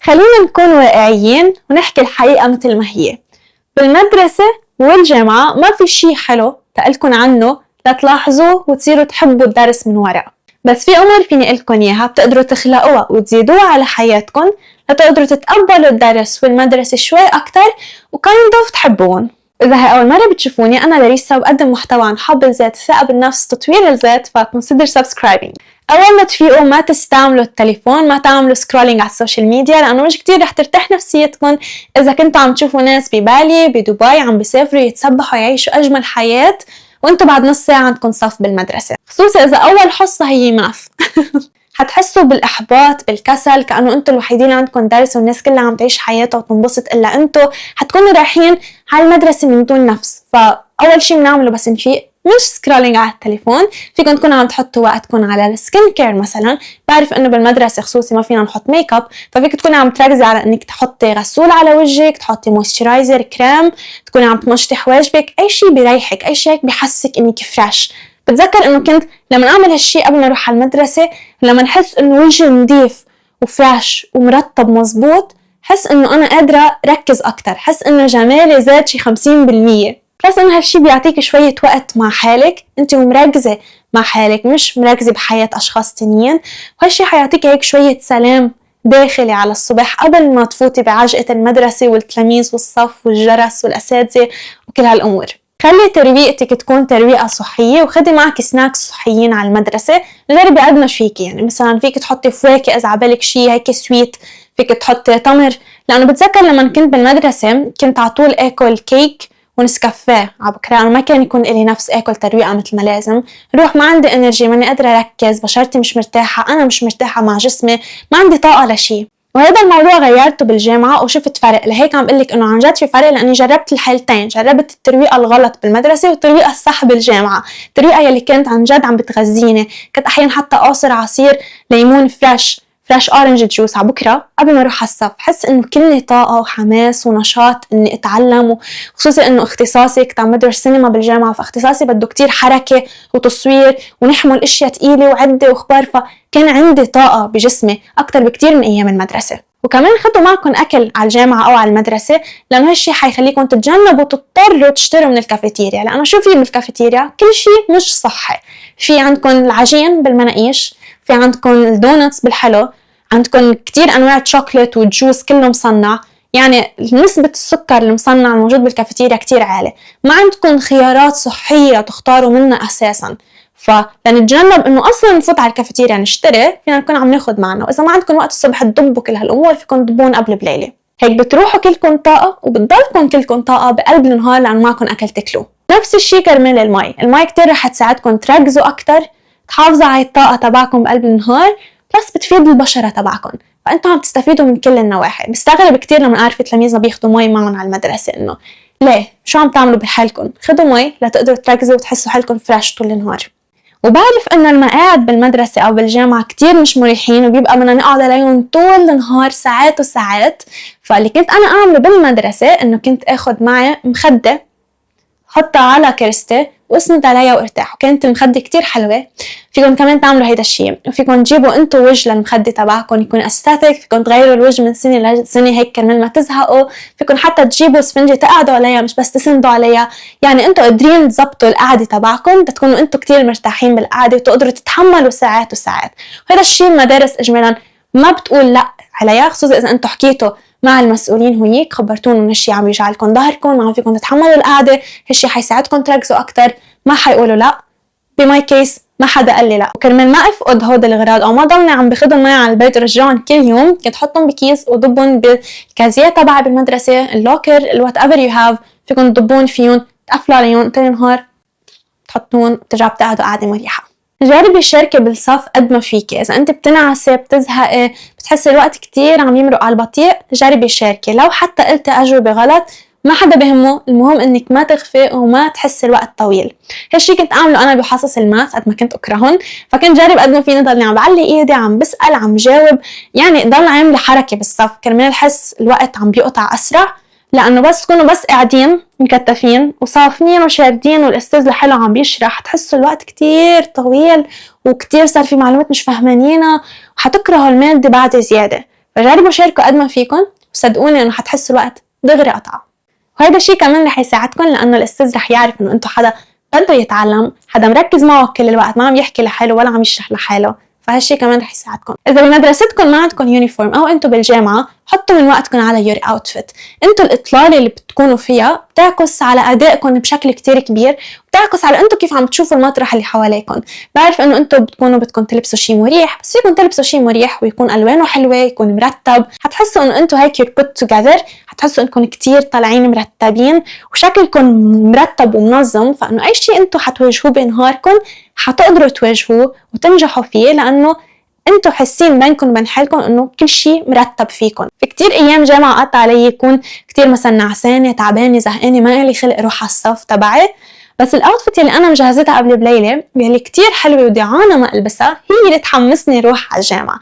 خلينا نكون واقعيين ونحكي الحقيقة مثل ما هي. بالمدرسة والجامعة ما في شي حلو تقلكن عنه لتلاحظوه وتصيروا تحبوا الدرس من وراء، بس في أمور فيني قلكن إياها بتقدروا تخلقوها وتزيدوها على حياتكن لتقدروا تتقبلوا الدرس والمدرسة شوي أكتر وكايندوف تحبوهم. إذا هي أول مرة بتشوفوني، أنا لاريسا وبقدم محتوى عن حب الذات، الثقة بالنفس، تطوير الذات، فكونسيدر سبسكرايبينج. أول ما تفيقوا ما تستعملوا التليفون، ما تعملوا سكرولينج على السوشيال ميديا، لأنه مش كتير رح ترتاح نفسيتكم إذا كنتوا عم تشوفوا ناس ببالي بدبي عم بيسافروا يتسبحوا يعيشوا أجمل حياة وانتوا بعد نص ساعة عندكم صف بالمدرسة، خصوصا إذا أول حصة هي ماث. حتحسوا بالإحباط بالكسل، كأنه انتوا الوحيدين اللي عندكم درس والناس كلها عم تعيش حياتها وتنبسط إلا انتوا. حتكونوا رايحين على المدرسة من دون نفس. فأول شي بنعمله بس نفيق مش سكرولينج على التليفون، فيكم تكونوا عم تحطوا وقتكم على السكين كير مثلا. بعرف انه بالمدرسه خصوصي ما فينا نحط ميك اب، ففيك تكوني عم تركزي على انك تحطي غسول على وجهك، تحطي مويسترايزر، كريم، تكوني عم تمشطي حواجبك، اي شيء بيريحك، اي شيء بيحسك انك فريش. بتذكر انه كنت لما اعمل هالشيء قبل ما اروح على المدرسه، لما نحس انه وجهي نظيف وفريش ومرطب مزبوط، حس انه انا قادره ركز اكتر، حس انه جمالي زاد شي 50%. بس انه هالشي بيعطيك شوية وقت مع حالك، انت ومركزة مع حالك مش مركزة بحياة اشخاص تانيين، وهالشي حيعطيك هيك شوية سلام داخلي على الصبح قبل ما تفوتي بعجقة المدرسة والتلاميذ والصف والجرس والاساتذة وكل هالامور. خلي ترويقتك تكون ترويقة صحية، وخدي معك سناكس صحيين على المدرسة. جربي قد ما فيكي، يعني مثلا فيك تحطي فواكه اذا عبالك شي هيك سويت، فيك تحطي تمر. لانه بتذكر لما كنت بالمدرسة كنت على طول اكل كيك ونسكافيه على بكره، انا ما كان يكون لي نفس اكل ترويقه مثل ما لازم. روح ما عندي انرجي، ماني قادره اركز، بشرتي مش مرتاحه، انا مش مرتاحه مع جسمي، ما عندي طاقه لشيء. وهذا الموضوع غيرته بالجامعه وشفت فرق. لهيك عم بقول لك انه عن جد في فرق، لاني جربت الحالتين، جربت الترويقه الغلط بالمدرسه والترويقه الصح بالجامعه. الترويقه يلي كانت عن جد عم بتغذيني، كنت احيانا حتى اعصر عصير ليمون فريش اورنج جوس على بكره قبل ما اروح على الصف، حس انه كلني طاقه وحماس ونشاط اني اتعلم. وخصوصا انه اختصاصي كنت عم بدرس سينما بالجامعه، فاختصاصي بده كتير حركه وتصوير ونحمل اشياء ثقيله وعده واخبار، فكان عندي طاقه بجسمي اكتر بكتير من ايام المدرسه. وكمان خدوا معكم اكل على الجامعه او على المدرسه، لانه هالشي حيخليكم تتجنبوا تضطروا تشتروا من الكافيتيريا، لانه شو في بالكافيتيريا؟ كل شيء مش صحي. في عندكم العجين بالمناقيش، في عندكم الدونتس بالحلو، عندكم كتير انواع شوكولات والجوس كله مصنع، يعني نسبة السكر المصنع الموجود بالكافيتيريا كتير عالي. ما عندكم خيارات صحية تختاروا منها اساسا، فلنتجنب انه اصلا نفوت على الكافيتيريا نشتري، فينا نكون عم ناخد معنا. واذا ما عندكم وقت الصبح تضبوا كل هالامور، فيكم تضبون قبل بليله، هيك بتروحوا كلكم طاقه وبتضلكم كلكم طاقه بقلب النهار لانه معكم اكل تاكلوه. نفس الشيء كرمال المي كتير رح تساعدكم تركزوا اكتر، تحافظوا على الطاقه تبعكم بقلب النهار، بس بتفيد البشره تبعكم، فانتم عم تستفيدوا من كل النواحي. بستغرب كتير لما اعرف تلاميذنا بياخدوا مي معهم على المدرسه، انه ليه؟ شو عم تعملوا بحالكم؟ خدوا مي لتقدروا تركزوا وتحسوا حالكم فريش طول النهار. وبعرف انه المقاعد بالمدرسة او بالجامعة كتير مش مريحين، وبيبقى بدنا نقعد عليهم طول النهار ساعات وساعات. فاللي كنت انا اعمله بالمدرسة انه كنت اخد معي مخدة، حطها على كرستي واسند عليها وارتاح، وكانت المخدة كتير حلوة. فيكم كمان تعملوا هيدا الشيء، وفيكم تجيبوا انتو وجه للمخدة تبعكم يكون استاتيك، فيكم تغيروا الوجه من سنة لسنة هيك كرمال ما تزهقوا. فيكم حتى تجيبوا اسفنجة تقعدوا عليها مش بس تسندوا عليها، يعني انتو قادرين تزبطوا القعدة تبعكم تكونوا انتو كتير مرتاحين بالقعدة وتقدروا تتحملوا ساعات وساعات. وهذا الشيء المدارس اجمالا ما بتقول لا عليها، خصوصا اذا انتو حكيتوا مع المسؤولين هنيك، خبرتوهم ان هالشي عم يجعلكم ظهركم، ما عم فيكم تتحملوا القعده، هالشي حيساعدكم تركزوا اكتر، ما حيقولوا لا. بماي كيس ما حدا قال لي لا، وكرمال ما افقد هود الغراض او ما ضلني عم باخدهم معي على البيت ورجعهم كل يوم، كنت حطهم بكيس وضبهم بالكازيه تبعي بالمدرسه، اللوكر، الوات ايفر يو هاف، فيكم تضبون فيهم، تقفلوا عليهم طول النهار، تحطون وترجعوا بتقعدوا قاعده مريحه. جربي الشركة بالصف قد ما فيكي. إذا أنت بتنعسي، بتزهقي، بتحسي الوقت كتير عم يمرق على البطيء، جربي الشركة. لو حتى قلتي أجوبة غلط ما حدا بهمه، المهم إنك ما تغفي وما تحسي الوقت طويل. هالشي كنت أعمله أنا بحصص الماث قد ما كنت أكرهن، فكنت جرب قد ما فيني ضلني عم بعلي إيدي، عم بسأل، عم جاوب، يعني ضل عاملة حركة بالصف كرمال حس الوقت عم بيقطع أسرع. لأنه بس تكونوا بس قاعدين مكتفين وصافنين وشاردين والأستاذ لحاله عم بيشرح، تحسوا الوقت كتير طويل وكتير صار في معلومات مش فهمانينها، وحتكرهوا المادة بعد زيادة. فجربوا شاركوا قد ما فيكم، وصدقوني انه حتحسوا الوقت دغري قطعه. وهذا الشيء كمان رح يساعدكم، لانه الاستاذ رح يعرف انه انتم حدا بده يتعلم، حدا مركز معه كل الوقت، ما عم يحكي لحاله ولا عم يشرح لحاله. فهالشيء كمان رح يساعدكم. اذا بمدرستكم ما عندكم يونيفورم او انتم بالجامعه، حطوا من وقتكم على يور اوتفيت. انتم الاطلاله اللي بتكونوا فيها بتعكس على ادائكم بشكل كتير كبير، وبتعكس على انتم كيف عم تشوفوا المطرح اللي حواليكم. بعرف انه انتم بتكونوا بدكم تلبسوا شيء مريح، بس فيكم تلبسوا شيء مريح ويكون الوانه حلوه، يكون مرتب، حتحسوا انه انتم هيك you're put together، حتحسوا انكم كتير طالعين مرتبين وشكلكم مرتب ومنظم. فانه اي شيء انتم حتواجهوه بنهاركم حتقدروا تواجهوه وتنجحوا فيه، لانه انتوا حاسين بينكم وبين حالكم انه كل شيء مرتب فيكم. في كتير ايام جامعه قطع علي يكون كتير مثلا نعسانه، تعبانه، زهقانه، ما لي خلق اروح على الصف تبعي، بس الاوتفيت اللي انا مجهزتها قبل بليله يلي كتير حلوه ودعانه ما البسها هي اللي تحمسني اروح على الجامعه.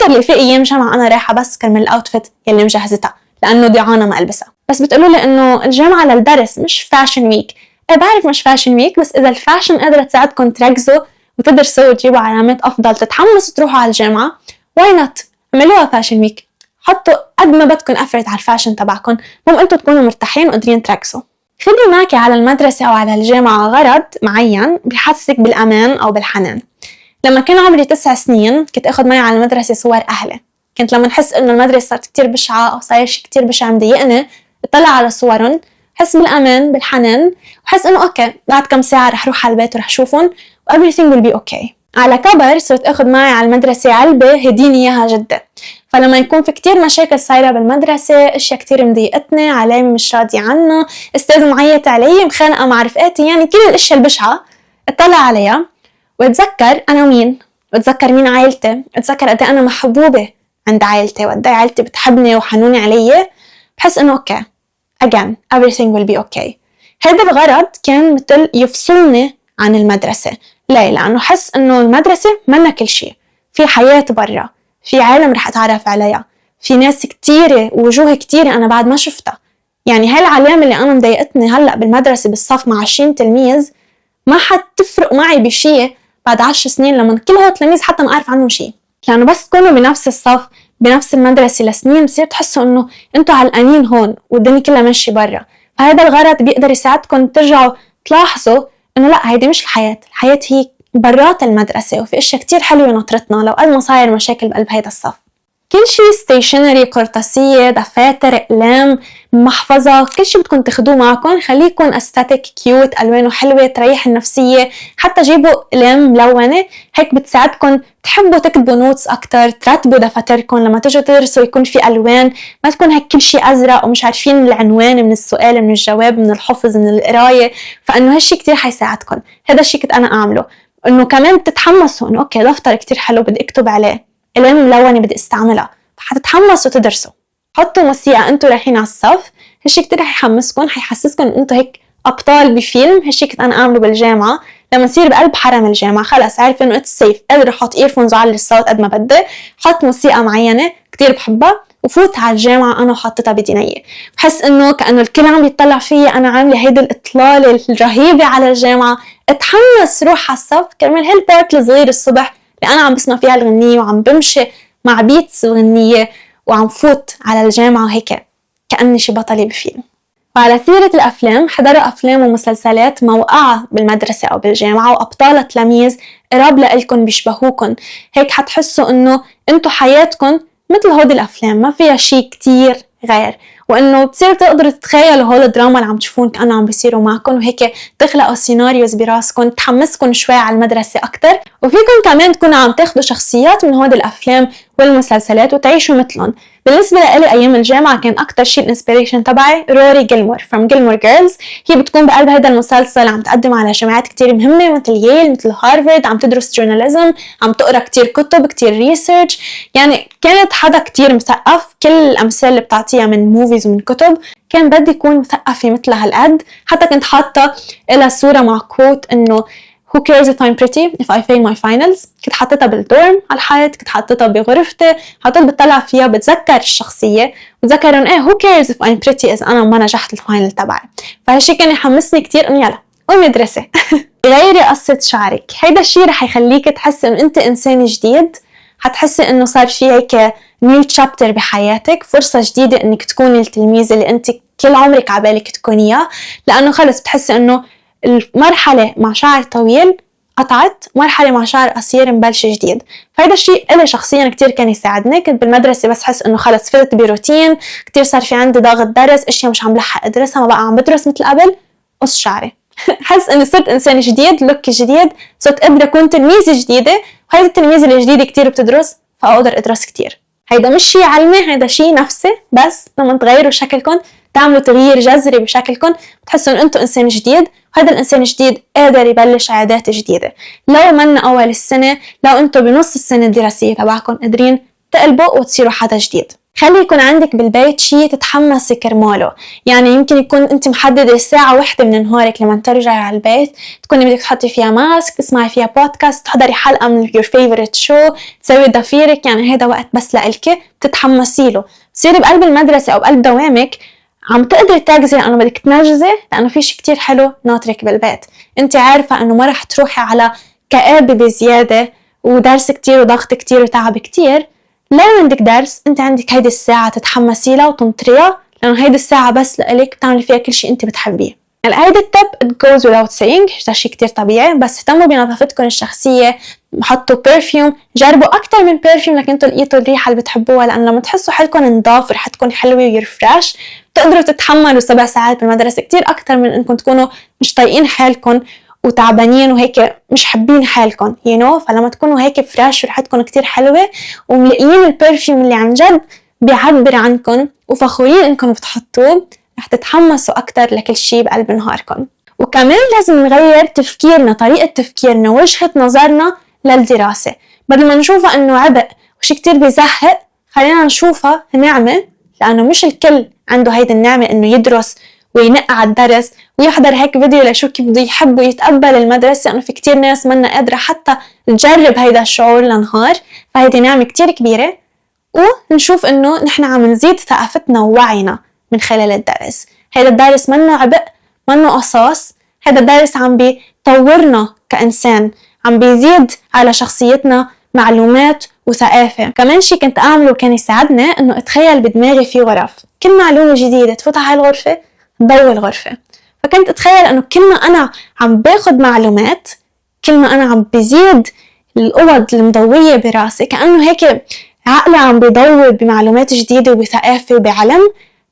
اللي في ايام جامعه انا رايحه بس كرمال الاوتفيت يلي مجهزتها، لانه دعانه ما البسها. بس بتقولوا لي انه الجامعه للدرس مش فاشن ويك. بعرف مش فاشن ويك، بس اذا الفاشن قادره تساعدكم تركزوا وتدرسوا وتجيبوا علامات افضل، تتحمسوا تروحوا على الجامعه، واي نوت اعملوها فاشن ويك. حطوا قد ما بدكم افرت على الفاشن تبعكم، المهم انتم تكونوا مرتاحين وقادرين تركزوا. خذي معك على المدرسه او على الجامعه غرض معين بيحسسك بالامان او بالحنان. لما كان عمري 9 سنين كنت اخذ معي على المدرسه صور اهلي. كنت لما نحس انه المدرسه صارت كتير بشعه او صاير شيء كتير بشع مضايقني، اطلع على صورهم، حس بالامان بالحنان، وحس انه اوكي بعد كم ساعه رح اروح على البيت ورح اشوفهم و everything will be okay. على كبر صرت اخذ معي على المدرسه علبه هديني اياها جدي، فلما يكون في كتير مشاكل صايره بالمدرسه، اشياء كتير مضايقتني، علامه مش راضيه عنها، استاذ معيط علي، مخانقه مع رفقاتي، يعني كل الاشياء البشعه اطلع عليها واتذكر انا مين، واتذكر مين عائلتي، اتذكر قد انا محبوبه عند عائلتي وقد عائلتي بتحبني وحنوني علي. بحس انه اوكي again everything will be okay. هذا الغرض كان مثل يفصلني عن المدرسة. ليه؟ لأنه حس إنه المدرسة منا كل شيء، في حياة برا، في عالم رح أتعرف عليها، في ناس كتيرة ووجوه كتيرة أنا بعد ما شفتها. يعني هاي العلامة اللي أنا مضايقتني هلأ بالمدرسة بالصف مع 20 تلميذ ما حتفرق معي بشيء بعد 10 سنين لما كل هول التلاميذ حتى ما أعرف عنهم شيء. لأنه بس تكونوا بنفس الصف بنفس المدرسة لسنين بصير تحسوا إنه أنتوا علقانين هون والدنيا كلها ماشية برا. فهذا الغرض بيقدر يساعدكم ترجعوا تلاحظوا إنه لا، هيدي مش الحياة هي برات المدرسة، وفي أشياء كتير حلوة نطرتنا لو قد ما صاير مشاكل بقلب هيدا الصف. كل شيء ستيشنري، قرطاسية، دفاتر، أقلام، محفظة، كل شيء بدكم تاخدوه معكم خليكم أستاتيك كيوت، ألوانه حلوة تريح النفسية. حتى جيبوا أقلام ملونة، هيك بتساعدكم تحبوا تكتبوا نوتس أكتر، ترتبوا دفاتركم لما تجوا تدرسوا يكون في ألوان، ما تكون هيك كل شيء أزرق ومش عارفين العنوان من السؤال من الجواب من الحفظ من القراية. فإنه هالشي كتير حيساعدكم. هذا الشيء كنت أنا أعمله، إنه كمان تتحمسوا إنه أوكي دفتر كتير حلو بدي أكتب عليه، أقلام ملونة بدي استعملها، حتتحمسوا تدرسوا. حطوا موسيقى انتوا رايحين على الصف، هالشي كتير رح يحمسكم، حيحسسكم ان انتوا هيك ابطال بفيلم. هالشي كنت انا اعمله بالجامعه لما نصير بقلب حرم الجامعه، خلص عارف انه اتس سيف، قادر احط ايرفونز وعلي الصوت قد ما بدي، حط موسيقى معينه كتير بحبها وفوت على الجامعه انا وحطيتها بدينيه. بحس انه كانه الكل عم يطلع فيي انا عامله هيدي الاطلاله الرهيبه على الجامعه، اتحمس روح على الصف كرمال هالبارت الصغير الصبح اللي انا عم بسمع فيها الغنيه وعم بمشي مع بيتس الغنية وعم فوت على الجامعة وهيك كأني شي بطلة بفيلم. وعلى سيرة الأفلام، حضروا أفلام ومسلسلات موقعة بالمدرسة أو بالجامعة وأبطال تلاميذ قراب لإلكن بيشبهوكن، هيك حتحسوا إنه أنتو حياتكن مثل هودي الأفلام ما فيها شي كتير غير، وإنه بتصيروا تقدروا تتخيلوا هول الدراما اللي عم تشوفون كأنه عم بيصيروا معكم، وهيك تخلقوا سيناريوز براسكم تحمسكم شوي على المدرسة أكتر. وفيكم كمان تكونوا عم تاخدوا شخصيات من هودي الأفلام والمسلسلات وتعيشوا مثلهم. بالنسبة لي أيام الجامعة كان أكتر شيء الانسبيريشن تبعي روري جيلمور from Gilmore Girls. هي بتكون بقلب هذا المسلسل عم تقدم على جامعات كتير مهمة مثل ييل مثل هارفارد، عم تدرس جورناليزم، عم تقرأ كتير كتب كتير ريسيرش. يعني كانت حدا كتير مثقف، كل الأمثال اللي بتعطيها من موفيز ومن كتب كان بدي يكون مثقفة مثلها هالقد. حتى كنت حاطة إلها صورة مع كوت إنه Who cares if I'm pretty if I fail my finals. كنت حطيتها بالدورم على الحيط، كنت حطيتها بغرفتي، حطيت بتطلع فيها بتذكر الشخصية وتذكر انه Who cares if I'm pretty إذا أنا ما نجحت الفاينل تبعي. فهالشي كان يحمسني كتير إنه يلا قومي ادرسي. غيري قصة شعرك، هيدا الشي رح يخليك تحس إنه أنت إنسان جديد، حتحسي انه صار في هيك نيو تشابتر بحياتك، فرصة جديدة انك تكوني التلميذة اللي انت كل عمرك عبالك تكونيها، لانه خلص بتحسي انه المرحلة مع شعر طويل قطعت، مرحلة مع شعر قصير مبلش جديد. فهذا الشيء إلي شخصيا كتير كان يساعدني. كنت بالمدرسة بس حس انه خلص فلت بروتين، كتير صار في عندي ضغط درس، اشياء مش عم لحق ادرسها، ما بقى عم بدرس مثل قبل، قص شعري. حس اني صرت انسان جديد، لوك جديد، صرت قادرة اكون تلميذة جديدة، وهيدي التلميذة الجديدة كتير بتدرس، فاقدر ادرس كتير. هيدا مش شيء علمي، هيدا شيء نفسي. بس لما تغيروا شكلكم، تعملوا تغيير جذري بشكلكم، بتحسوا ان انتوا انسان جديد، وهذا الانسان الجديد قادر يبلش عادات جديدة. لو من اول السنة، لو انتوا بنص السنة الدراسية تبعكم قادرين تقلبوا وتصيروا حدا جديد. خلي يكون عندك بالبيت شيء تتحمسي كرماله. يعني يمكن يكون انت محددة ساعة واحدة من نهارك لما ترجعي على البيت تكوني بدك تحطي فيها ماسك، تسمعي فيها بودكاست، تحضري حلقة من your favorite show، تسوي ضفيرك. يعني هيدا وقت بس لإلك تتحمسي له. تصيري بقلب المدرسة أو بقلب دوامك عم تقدري تركزي لأنه بدك تنجزي، لأنه في شيء كتير حلو ناطرك بالبيت. انت عارفة أنه ما رح تروحي على كآبة بزيادة ودرس كتير وضغط كتير وتعب كتير. لو عندك درس انت عندك هيدي الساعة تتحمسي لها وتنطريها، لأنه هيدي الساعة بس لإلك بتعملي فيها كل شيء انت بتحبيه. هيدا التب it goes without saying، ده شيء كتير طبيعي. بس اهتموا بنظافتكم الشخصية، حطوا برفيوم، جربوا أكتر من برفيوم لكن انتوا لقيتوا الريحة اللي بتحبوها، لأن لما تحسوا حالكم نضاف وريحتكم حلوة ويرفرش تقدروا تتحملوا 7 ساعات بالمدرسة كتير أكتر من إنكم تكونوا مش طايقين حالكم وتعبانين وهيك مش حابين حالكم فلما تكونوا هيك فريش وريحتكم كتير حلوة وملقيين البرفيوم اللي عن جد بيعبر عنكم وفخورين إنكم بتحطوه، رح تتحمسوا أكتر لكل شيء بقلب نهاركم. وكمان لازم نغير تفكيرنا، طريقة تفكيرنا، وجهة نظرنا للدراسة. بدل ما نشوفها إنه عبء وشي كتير بيزهق، خلينا نشوفها نعمة، لأنه مش الكل عنده هيدا النعمة إنه يدرس وينقع على الدرس ويحضر هيك فيديو ليشوف كيف بده يحب ويتقبل المدرسة. لأنه في كتير ناس منا قادرة حتى تجرب هيدا الشعور لنهار، فهيدي نعمة كتير كبيرة. ونشوف إنه نحن عم نزيد ثقافتنا ووعينا من خلال الدرس. هيدا الدرس منه عبء، منه قصاص، هيدا الدرس عم بيطورنا كإنسان، عم بيزيد على شخصيتنا معلومات وثقافة. كمان شي كنت أعمله كان يساعدني إنه أتخيل بدماغي في غرف، كل معلومة جديدة تفوت على الغرفة تضوي الغرفة. فكنت أتخيل إنه كل ما أنا عم باخد معلومات، كل ما أنا عم بزيد الأوض المضوية براسي، كأنه هيك عقلي عم بيضوي بمعلومات جديدة وبثقافة وبعلم.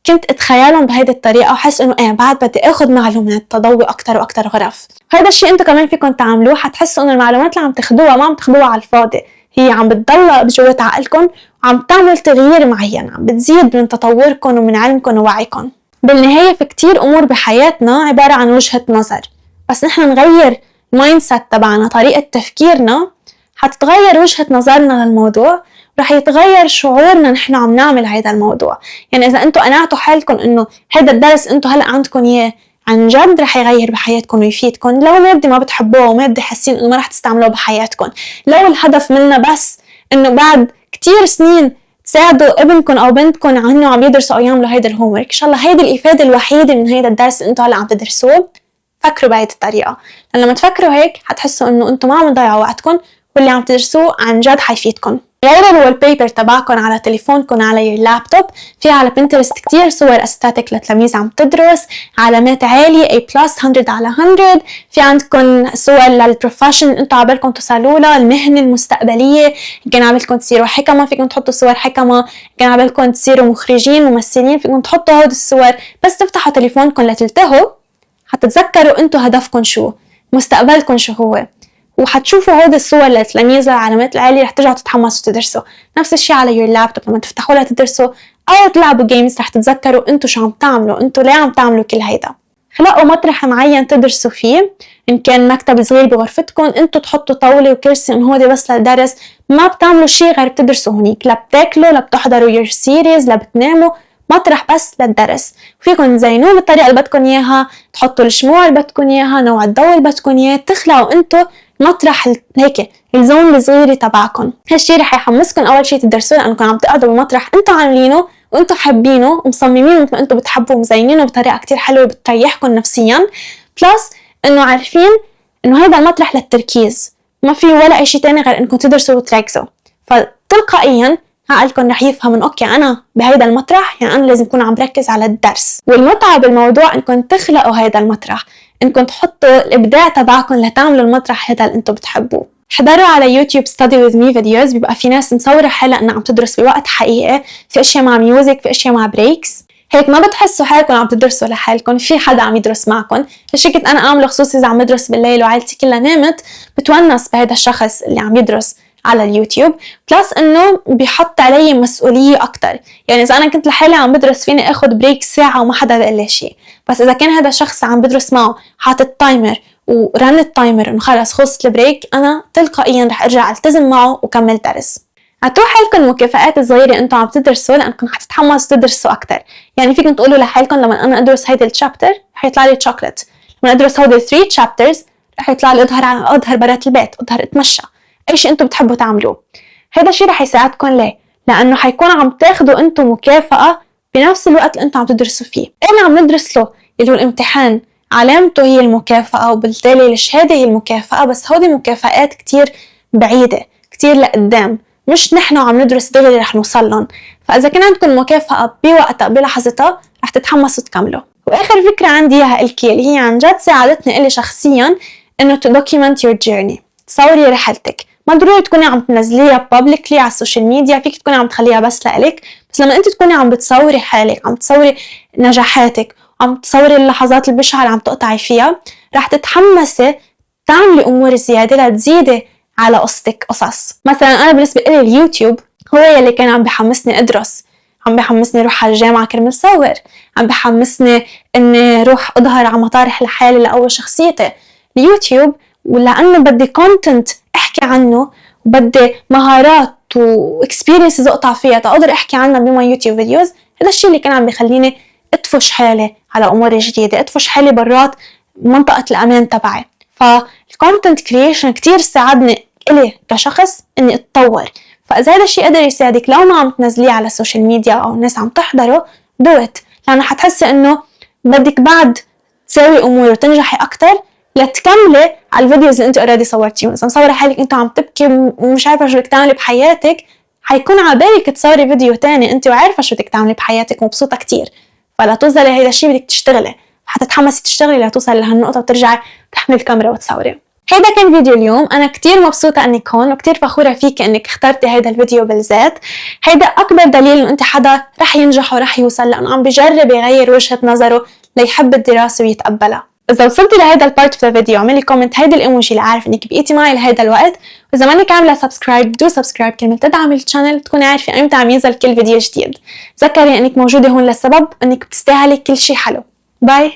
كنت أتخيلهم بهيدي الطريقة وحس إنه بعد بدي أخد معلومات تضوي أكتر وأكتر غرف. هذا الشيء أنتوا كمان فيكم تعملوه، حتحسوا إنه المعلومات اللي عم تاخدوها ما عم تاخدوها على الفاضي، هي عم بتضل بجوة عقلكم وعم تعمل تغيير معين، عم بتزيد من تطوركم ومن علمكم ووعيكم. بالنهاية في كتير أمور بحياتنا عبارة عن وجهة نظر، بس نحن نغير المايند سيت تبعنا، طريقة تفكيرنا، حتتغير وجهة نظرنا للموضوع، رح يتغير شعورنا نحن عم نعمل هيدا الموضوع. يعني إذا أنتوا قنعتوا حالكم إنه هيدا الدرس أنتوا هلأ عندكم إياه عن جد رح يغير بحياتكم ويفيدكم، لو مادة ما بتحبوها ومادة حاسين إنه ما رح تستعملوها بحياتكم، لو الهدف منا بس إنه بعد كتير سنين تساعدوا ابنكم أو بنتكم عنه عم يدرسوا أو يعملوا هيدا الهومورك، إن شاء الله هيدي الإفادة الوحيدة من هيدا الدرس أنتوا هلأ عم تدرسوه، فكروا بهيدي الطريقة. لما تفكروا هيك حتحسوا إنه أنتوا ما عم تضيعوا وقتكم واللي عم تدرسوه عن جد حيفيدكم. غيروا الوال بيبر تبعكم على تليفونكم على اللابتوب، في على بنترست كتير صور استاتيك لتلاميذ عم تدرس، علامات عالية A+, 100 على 100. في عندكم صور للبروفيشن انتوا عبالكم توصلوا لها، المهنة المستقبلية، يمكن عبالكم تصيروا حكمة فيكم تحطوا صور حكمة، يمكن عبالكم تصيروا مخرجين ممثلين فيكم تحطوا هود الصور. بس تفتحوا تليفونكم لتلتهوا حتتذكروا انتوا هدفكم شو، مستقبلكم شو هو، وحتشوفوا هود الصور للتلاميذ العلامات العالية، رح ترجعوا تتحمسوا تدرسوا. نفس الشيء على يور لابتوب، لما تفتحوا لها تدرسوا أو تلعبوا جيمز رح تتذكروا انتوا شو عم تعملوا، انتوا ليه عم تعملوا كل هيدا. خلقوا مطرح معين تدرسوا فيه، إن كان مكتب صغير بغرفتكم، انتوا تحطوا طاولة وكرسي إن هو بس للدرس، ما بتعملوا شيء غير بتدرسوا هونيك، لا بتاكلوا لا بتحضروا يور سيريز لا بتناموا، مطرح بس للدرس. فيكم تزينوه بالطريقة اللي بدكم إياها، تحطوا الشموع اللي بدكم إياها، نوع الضوء اللي بدكم إياه، تخلقوا انتوا مطرح هيك الزون الصغيرة تبعكم. هالشي رح يحمسكم أول شي تدرسوه، لأنكم عم تقعدوا بمطرح انتوا عاملينه وانتوا حابينه ومصممينه مثل ما انتوا بتحبوا ومزينينه بطريقة كتير حلوة بتريحكم نفسيا، بلس انه عارفين انه هذا المطرح للتركيز، ما في ولا اي شي تاني غير انكم تدرسوا وتركزوا. تلقائيا عقلكم رح يفهم إنه أوكي أنا بهيدا المطرح، يعني أنا لازم أكون عم بركز على الدرس. والمتعة بالموضوع إنكم تخلقوا هيدا المطرح، إنكم تحطوا الإبداع تبعكم لتعملوا المطرح هيدا اللي أنتم بتحبوه. احضروا على يوتيوب study with me videos، بيبقى في ناس مصورة حالها إنها عم تدرس بوقت حقيقي، في أشياء مع ميوزك، في أشياء مع بريكس، هيك ما بتحسوا حالكم عم تدرسوا لحالكم، في حدا عم يدرس معكم. هالشي كنت أنا أعمله خصوصي إذا عم بدرس بالليل وعائلتي كلها نامت، بتونس بهذا الشخص اللي عم يدرس على اليوتيوب، بلس إنه بيحط علي مسؤولية أكتر. يعني إذا أنا كنت لحالي عم بدرس فيني أخذ بريك ساعة وما حدا بيقول لي شيء، بس إذا كان هذا الشخص عم بدرس معه حاطط تايمر ورن التايمر إنه خلص خلص البريك، أنا تلقائيا رح أرجع ألتزم معه وكمل درس. عطوا حالكم المكافآت الصغيرة انتم عم تدرسوا، لانكم حتتحمسوا تدرسوا اكثر. يعني فيكم تقولوا لحالكم لما انا ادرس هيدا الشابتر رح يطلع لي شوكليت، لما ادرس هودي 3 تشابترز رح يطلع لي اظهر برات البيت، اظهر اتمشى، اي شيء انتم بتحبوا تعملوه. هيدا الشيء رح يساعدكم. ليه؟ لانه حيكون عم تاخذوا انتم مكافأة بنفس الوقت اللي انتم عم تدرسوا فيه. اللي عم ندرس له اللي هو الامتحان علامته هي المكافأة، وبالتالي الشهادة هي المكافأة، بس هودي مكافآت كتير بعيدة كتير لقدام، مش نحن عم ندرس دغري رح نوصل لهم. فإذا كان عندكم مكافأة بوقتها بلحظتها رح تتحمسوا تكملوا. وآخر فكرة عندي إياها الكي، اللي هي عن جد ساعدتني إلي شخصيا، إنه to document your journey، تصوري رحلتك. ما ضروري تكوني عم تنزليها publicly على السوشيال ميديا، فيك تكوني عم تخليها بس لإلك، بس لما أنت تكوني عم بتصوري حالك، عم تصوري نجاحاتك، عم تصوري اللحظات البشعة اللي عم تقطعي فيها، رح تتحمسي تعملي أمور زيادة لتزيدي على قصتك قصص. مثلا أنا بالنسبة لي اليوتيوب هو يلي كان عم بحمسني أدرس، عم بحمسني أروح على الجامعة كرمال صور، عم بحمسني إني أروح أظهر على مطارح لحالي لأول شخصيتي. اليوتيوب ولأنه بدي كونتنت أحكي عنه، وبدي مهارات وإكسبيرينسز أقطع فيها تقدر أحكي عنها بما يوتيوب فيديوز، هذا الشيء اللي كان عم بيخليني أدفش حالي على أمور جديدة، أدفش حالي برات منطقة الأمان تبعي. فالكونتنت كرييشن كتير ساعدني إلي كشخص إني أتطور. فإذا هذا الشيء قدر يساعدك لو ما عم تنزليه على السوشيال ميديا أو الناس عم تحضره، دوت، لأنه حتحسي إنه بدك بعد تسوي أمور وتنجحي أكتر لتكملي على الفيديوز اللي أنت أوريدي صورتيهم. إذا مصورة حالك أنت عم تبكي ومش عارفة شو بدك تعملي بحياتك، حيكون عبالك تصوري فيديو تاني أنت وعارفة شو بدك تعملي بحياتك ومبسوطة كتير. فلا توصلي هيدا الشيء بدك تشتغلي، حتتحمسي تشتغلي لتوصلي لهالنقطة وترجعي تحملي الكاميرا وتصوري. هيدا كان فيديو اليوم. أنا كتير مبسوطة أنك هون، وكتير فخورة فيك أنك اخترتي هيدا الفيديو بالذات. هيدا أكبر دليل أنه أنت حدا رح ينجح ورح يوصل، لأنه عم بيجرب يغير وجهة نظره ليحب الدراسة ويتقبلها. إذا وصلتي لهيدا البارت في الفيديو اعملي كومنت هيدا الإيموجي لأعرف أنك بقيتي معي لهيدا الوقت. وإذا مانك عاملة سبسكرايب دو سبسكرايب كرمال تدعمي الشانل، تكوني عارفة إمتى عم ينزل كل فيديو جديد. تذكري أنك موجودة هون للسبب، أنك بتستاهلي كل شي حلو. باي.